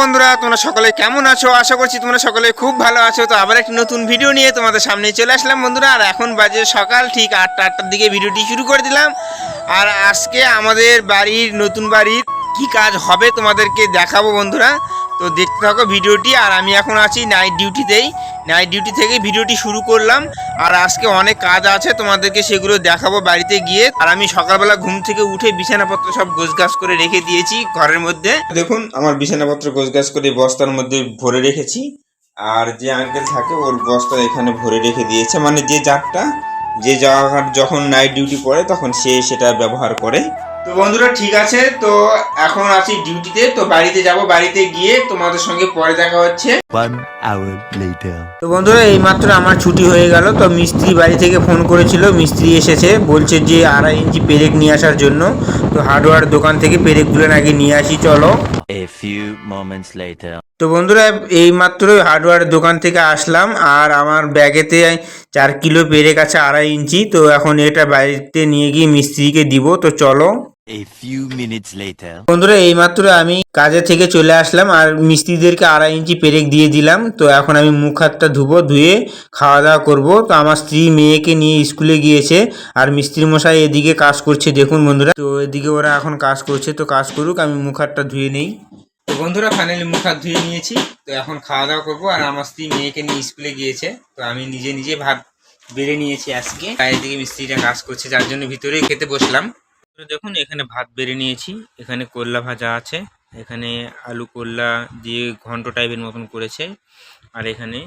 বন্ধুরা, তোমরা সকলে কেমন আছো? আশা করছি তোমরা সকলে খুব ভালো আছো। তো আবার একটি নতুন ভিডিও নিয়ে তোমাদের সামনে চলে আসলাম বন্ধুরা। আর এখন বাজে সকাল ঠিক 8টার দিকে ভিডিওটি শুরু করে দিলাম। আর আজকে আমাদের বাড়ির নতুন বাড়ির কি কাজ হবে তোমাদেরকে দেখাবো বন্ধুরা। তো দেখতে থাকো ভিডিওটি। আর আমি এখন আছি নাইট ডিউটি থেকে ভিডিওটি শুরু করলাম। আর আজকে অনেক কাজ আছে, তোমাদেরকে সেগুলো দেখাবো বাড়িতে গিয়ে। আর আমি সকালবেলা ঘুম থেকে উঠে বিছানাপত্র সব গোছগাছ করে রেখে দিয়েছি ঘরের মধ্যে। দেখুন আমার বিছানাপত্র গোছগাছ করে বস্তার মধ্যে ভরে রেখেছি। আর যে আঙ্কেল থাকে ওর বস্তা এখানে ভরে রেখে দিয়েছে, মানে যে জারটা যখন নাইট ডিউটি পড়ে তখন সে সেটা ব্যবহার করে। তো বন্ধুরা ঠিক আছে, তো এখন আছি ডিউটিতে। তো বাড়িতে যাব, বাড়িতে গিয়ে তোমাদের সঙ্গে পরে দেখা হচ্ছে। 1 hour later. তো বন্ধুরা এইমাত্র আমার ছুটি হয়ে গেল। তো মিস্ত্রি বাড়ি থেকে ফোন করেছিল, মিস্ত্রি এসেছে, বলছে যে 2.5 ইঞ্চি পেরেক নিয়ে আসার জন্য। তো হার্ডওয়্যার দোকান থেকে পেরেকগুলো আগে নিয়ে আসি, চলো। A few moments later. তো বন্ধুরা এইমাত্র হার্ডওয়্যার দোকান থেকে আসলাম। আর আমার ব্যাগেতে 4 কিলো পেরেক আছে 2.5 ইঞ্চি। তো এখন এটা বাড়িতে নিয়ে গিয়ে মিস্ত্রিকে দিব। তো চলো। A few minutes later. বন্ধুরা এইমাত্র আমি কাজে থেকে চলে আসলাম আর মিস্ত্রিদেরকে 2.5 ইঞ্চি পেরেক দিয়ে দিলাম। তো এখন আমি মুখ হাতটা ধুয়ে খাওয়া দাওয়া করবো। তো আমার স্ত্রী মেয়েকে নিয়ে স্কুলে গিয়েছে আর মিস্ত্রি মশাই এদিকে কাজ করছে, দেখুন বন্ধুরা। তো এদিকে ওরা এখন কাজ করছে, তো কাজ করুক, আমি মুখ হাতটা ধুয়ে নেই। তো বন্ধুরা ফাইনালি মুখ হাত ধুয়ে নিয়েছি। তো এখন খাওয়া দাওয়া করবো। আর আমার স্ত্রী মেয়েকে নিয়ে স্কুলে গিয়েছে। তো আমি নিজে ভাত বেড়ে নিয়েছি আজকে। এদিকে মিস্ত্রিটা কাজ করছে, যার জন্য ভিতরেই খেতে বসলাম। দেখুন এখানে ভাত বেড়ে নিয়েছি, এখানে করলা ভাজা আছে, এখানে আলু করলা দিয়ে ঘন্ট টাইপের মতন করেছে, আর এখানে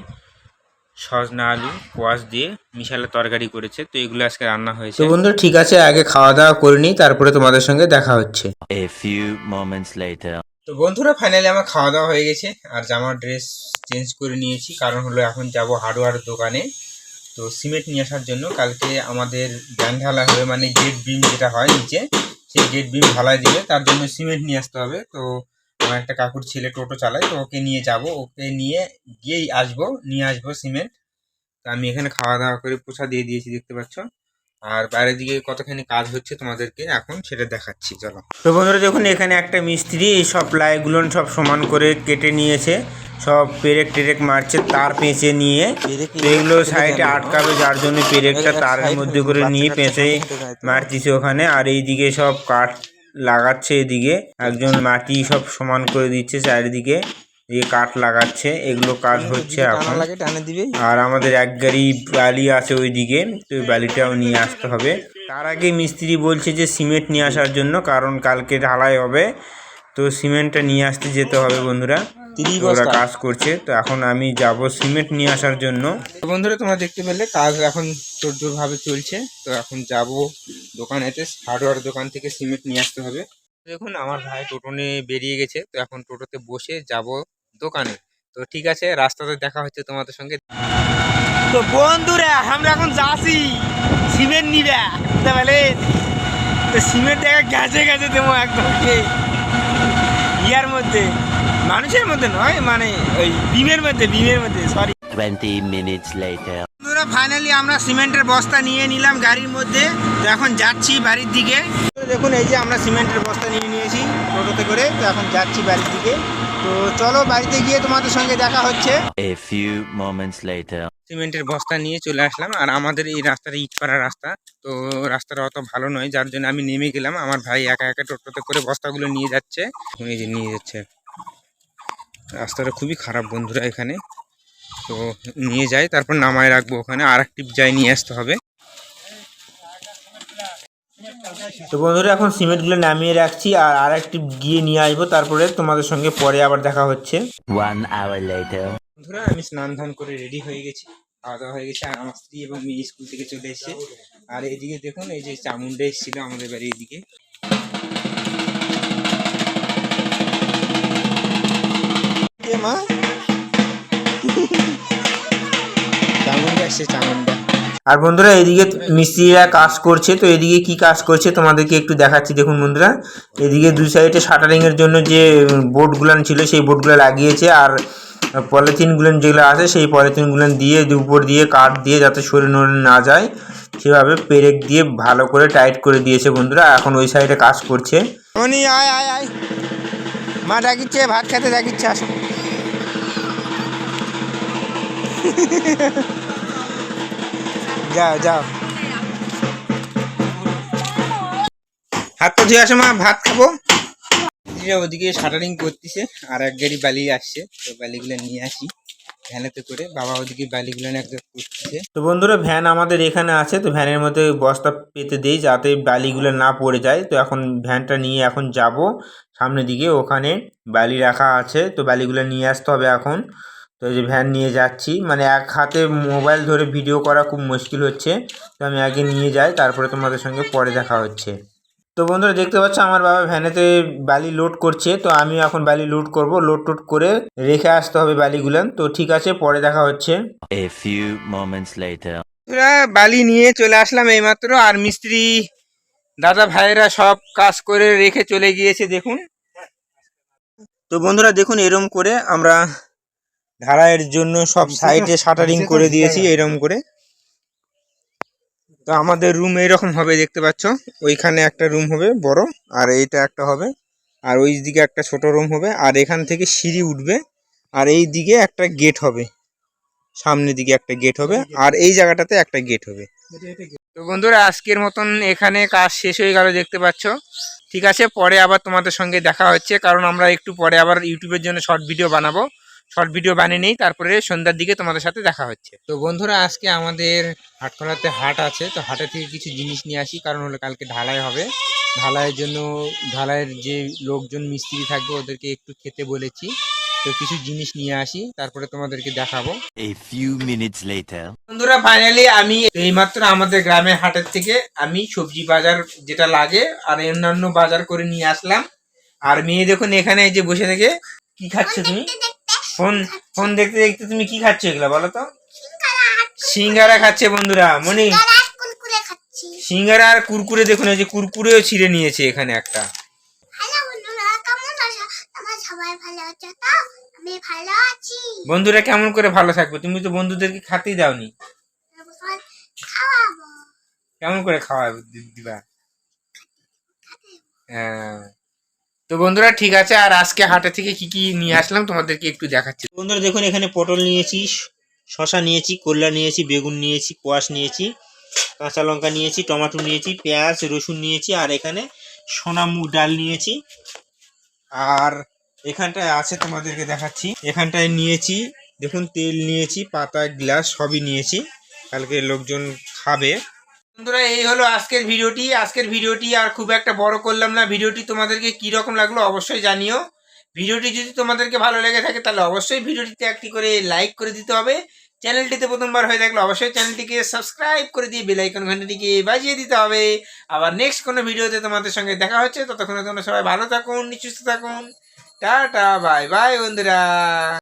সজনা আলু কোয়াশ দিয়ে মিশালে তরকারি করেছে। তো এগুলো আজকে রান্না হয়েছে। তো বন্ধুরা ঠিক আছে, আগে খাওয়া দাওয়া করে নিই, তারপরে তোমাদের সঙ্গে দেখা হচ্ছে। A few moments later. তো বন্ধুরা ফাইনালি আমার খাওয়া দাওয়া হয়ে গেছে আর জামার ড্রেস চেঞ্জ করে নিয়েছি, কারণ হলো এখন যাব হার্ডওয়্যার দোকানে। তো সিমেন্ট নিয়ে আসার জন্য কালকে আমাদের ব্যান ঢালা হবে, মানে গেট বিম যেটা হয় নিচে, সেই গেট বিম ঢালাই দিবে, তার জন্য সিমেন্ট নিয়ে আসতে হবে। তো আমার একটা কাকুর ছেলে টোটো চালায়, তো ওকে নিয়ে যাব, ওকে নিয়ে নিয়ে আসবো সিমেন্ট। তো আমি এখানে খাওয়া দাওয়া করে পোছা দিয়ে দিয়েছি, দেখতে পাচ্ছ। আর বাইরের দিকে কতখানি কাজ হচ্ছে তোমাদেরকে এখন সেটা দেখাচ্ছি, চলো। তো বন্ধুরা দেখুন এখানে একটা মিস্ত্রি এই সব প্লাইগুলো সব সমান করে কেটে নিয়েছে, সব পেরেক টেরেক মারছে তার পেঁচে নিয়ে। এগুলো সাইডে আটকাবে, যার জন্য পেরেকটা তারের মধ্যে করে নিয়ে পেঁচে মারতিছে ওখানে। আর এইদিকে সব কাঠ লাগাচ্ছে, এদিকে একজন মাটি সব সমান করে দিচ্ছে, চারিদিকে এই কাঠ লাগাচ্ছে, এগুলো কাজ হচ্ছে এখন। আর আমাদের এক গাড়ি বালি আছে ওইদিকে, তো ওই বালিটাও নিয়ে আসতে হবে। তার আগে মিস্ত্রি বলছে যে সিমেন্ট নিয়ে আসার জন্য, কারণ কালকে ঢালাই হবে, তো সিমেন্টটা নিয়ে আসতে যেতে হবে বন্ধুরা। ওরা কাজ করছে, তো এখন আমি যাব সিমেন্ট নিয়ে আসার জন্য। তো বন্ধুরা তোমরা দেখতে পেলে কাজ এখন জোরভাবে চলছে। তো এখন যাব দোকানেতে, হার্ডওয়্যার দোকান থেকে সিমেন্ট নিয়ে আসতে হবে। দেখুন আমার ভাই টোটো নিয়ে বেরিয়ে গেছে, তো এখন টোটোতে বসে যাব দোকানে। তো ঠিক আছে, রাস্তাতে দেখা হচ্ছে তোমাদের সঙ্গে। তো বন্ধুরা আমরা এখন যাচ্ছি সিমেন্ট নিবে, বুঝতে পারলেন? তো সিমেন্ট দেখা গেছে দেবো একদম ইয়ার মধ্যে, মানুষের মধ্যে নয়, মানে ওই বিমের মধ্যে সরি। 20 minutes later. বন্ধুরা ফাইনালি আমরা সিমেন্টের বস্তা নিয়ে নিলাম গাড়ির মধ্যে। তো এখন যাচ্ছি বাড়ির দিকে। দেখুন এই যে আমরা সিমেন্টের বস্তা নিয়ে নিয়েছি টোটোতে করে, তো এখন যাচ্ছি বাড়ির দিকে। তো চলো বাড়িতে গিয়ে তোমাদের সঙ্গে দেখা হচ্ছে। A few moments later. সিমেন্টের বস্তা নিয়ে চলে আসলাম। আর আমাদের এই রাস্তাটা ইটপাড়া রাস্তা, তো রাস্তাটা অত ভালো নয়, যার জন্য আমি নেমে গেলাম। আমার ভাই একা টোটোতে করে বস্তাগুলো নিয়ে যাচ্ছে, নিয়ে যাচ্ছে। রাস্তাটা খুবই খারাপ বন্ধুরা এখানে, তো নিয়ে যাই, তারপর নামায় রাখবো ওখানে, আর একটি যাই নিয়ে আসতে হবে। তো বন্ধুরা এখন সিমেন্টগুলো নামিয়ে রাখছি, আর একটি গিয়ে নিয়ে আসবো, তারপরে তোমাদের সঙ্গে পরে আবার দেখা হচ্ছে। 1 hour later. বন্ধুরা আমি স্নান ধান করে রেডি হয়ে গেছি, খাওয়া দাওয়া হয়ে গেছে। আর আমার স্ত্রী এবং মেয়ে স্কুল থেকে চলে এসেছে। আর এইদিকে দেখুন এই যে চামুন্ডা এসেছিল আমাদের বাড়ির এদিকে। মা চামুন্ডা এসছে, চামুন্ডা। আর বন্ধুরা এদিকে মিস্ত্রিরা কাজ করছে। তো এদিকে কি কাজ করছে তোমাদেরকে একটু দেখাচ্ছি, দেখুন বন্ধুরা। এদিকে দুই সাইডে শাটারিং এর জন্য যে বোর্ডগুলো ছিল সেই বোর্ডগুলো লাগিয়েছে, আর পলিথিনগুলো যেগুলো আছে সেই পলিথিনগুলো দিয়ে উপর দিয়ে কাঠ দিয়ে যাতে সরে নড়ে না যায় সেভাবে পেরেক দিয়ে ভালো করে টাইট করে দিয়েছে বন্ধুরা। এখন ওই সাইডে কাজ করছে। মা ডাকিচ্ছে, ভাত খেতে ডাকিচ্ছে, আসো। যাও যাও, হাত পা ধুয়ে আসো মা, ভাত খাবো। ওদিকে শাটারিং করতেছে, আর এক গাড়ি বালি আসছে, তো বালিগুলো নিয়ে আসি ভ্যানেতে করে। বাবা ওদিকে বালিগুলো নিয়ে একদম করতেছে। তো বন্ধুরা ভ্যান আমাদের এখানে আছে, তো ভ্যানের মধ্যে বস্তা পেতে দিই যাতে বালিগুলো না পড়ে যায়। তো এখন ভ্যানটা নিয়ে এখন যাব সামনের দিকে, ওখানে বালি রাখা আছে, তো বালিগুলো নিয়ে আসতে হবে এখন। তো এই যে ভ্যান নিয়ে যাচ্ছি, মানে এক হাতে মোবাইল ধরে ভিডিও করা খুব মুশকিল হচ্ছে, তো আমি আগে নিয়ে যাই, তারপরে তোমাদের সঙ্গে পরে দেখা হচ্ছে। তো বন্ধুরা দেখতে পাচ্ছ আমার বাবা ভ্যানেতে বালি লোড করছে, তো আমি এখন বালি লোড করব, লোড টোড করে রেখে আসতে হবে বালিগুলো। তো ঠিক আছে, পরে দেখা হচ্ছে। A few moments later. তোরা বালি নিয়ে চলে আসলাম এইমাত্র, আর মিস্ত্রি দাদা ভাইয়েরা সব কাজ করে রেখে চলে গিয়েছে দেখুন। তো বন্ধুরা দেখুন, এরম করে আমরা ঢালাইয়ের জন্য সব সাইডে শাটারিং করে দিয়েছি এরম করে। তো আমাদের রুম এইরকম হবে দেখতে পাচ্ছ, ওইখানে একটা রুম হবে বড়, আর এইটা একটা হবে, আর ওই দিকে একটা ছোট রুম হবে, আর এখান থেকে সিঁড়ি উঠবে, আর এই দিকে একটা গেট হবে, সামনের দিকে একটা গেট হবে, আর এই জায়গাটাতে একটা গেট হবে। তো বন্ধুরা আজকের মতন এখানে কাজ শেষ হয়ে গেল দেখতে পাচ্ছ। ঠিক আছে, পরে আবার তোমাদের সঙ্গে দেখা হচ্ছে, কারণ আমরা একটু পরে আবার ইউটিউবের জন্য শর্ট ভিডিও বানাবো। শর্ট ভিডিও বানিয়ে নেই, তারপরে সন্ধ্যার দিকে তোমাদের সাথে দেখা হচ্ছে। তো বন্ধুরা আজকে আমাদের হাটখোলাতে হাট আছে, তো হাটে থেকে কিছু জিনিস নিয়ে আসি, কারণ হলো কালকে ঢালাই হবে। ঢালাইয়ের জন্য ঢালাইয়ের যে লোকজন মিস্ত্রি থাকবে ওদেরকে একটু খেতে বলেছি, তো কিছু জিনিস নিয়ে আসি, তারপরে তোমাদেরকে দেখাবো। A few minutes later. বন্ধুরা ফাইনালি আমি এইমাত্র আমাদের গ্রামের হাটের থেকে আমি সবজি বাজার যেটা লাগে আর অন্যান্য বাজার করে নিয়ে আসলাম। আর মেয়ে দেখুন এখানে এই যে বসে থেকে কি খাচ্ছ তুমি? ফোন ফোন দেখতে দেখতে তুমি কি খাচ্ছ এগুলা বলো তো? সিঙ্গারা খাচ্ছে বন্ধুরা। মনি সিঙ্গারা আর কুরকুরে দেখুন, এই যে কুরকুরেও ছিঁড়ে নিয়েছে এখানে একটা। বন্ধুরা কেমন করে ভালো থাকবে, তুমি তো বন্ধুদেরকে খাতেই দাওনি, কেমন করে খাওয়াবে দিবা? হ্যাঁ, তো বন্ধুরা ঠিক আছে, আর আজকে হাটে থেকে কি কি নিয়ে আসলাম তোমাদেরকে একটু দেখাচ্ছি। বন্ধুরা দেখুন এখানে পটল নিয়েছি, শশা নিয়েছি, করলা নিয়েছি, বেগুন নিয়েছি, কোয়াশ নিয়েছি, কাঁচা লঙ্কা নিয়েছি, টমেটো নিয়েছি, পেঁয়াজ রসুন নিয়েছি, আর এখানে সোনা মুগ ডাল নিয়েছি। আর এখানটায় আছে তোমাদেরকে দেখাচ্ছি, এখানটায় নিয়েছি দেখুন তেল নিয়েছি, পাতা গ্লাস সবই নিয়েছি, কালকে লোকজন খাবে। বন্ধুরা এই হলো আজকের ভিডিওটি আর খুব একটা বড় করলাম না। ভিডিওটি তোমাদেরকে কি রকম লাগলো অবশ্যই জানিও। ভিডিওটি যদি তোমাদেরকে ভালো লেগে থাকে তাহলে অবশ্যই ভিডিওটিতে একটি করে লাইক করে দিতে হবে। চ্যানেলটিতে প্রথমবার হয়ে থাকলে অবশ্যই চ্যানেলটিকে সাবস্ক্রাইব করে দিয়ে বেল আইকন ঘন্টাটিকে বাজিয়ে দিতে হবে। আবার নেক্সট কোনো ভিডিওতে তোমাদের সঙ্গে দেখা হচ্ছে, ততক্ষণে তোমরা সবাই ভালো থাকুন, সুস্থ থাকুন। টাটা বাই বাই বন্ধুরা।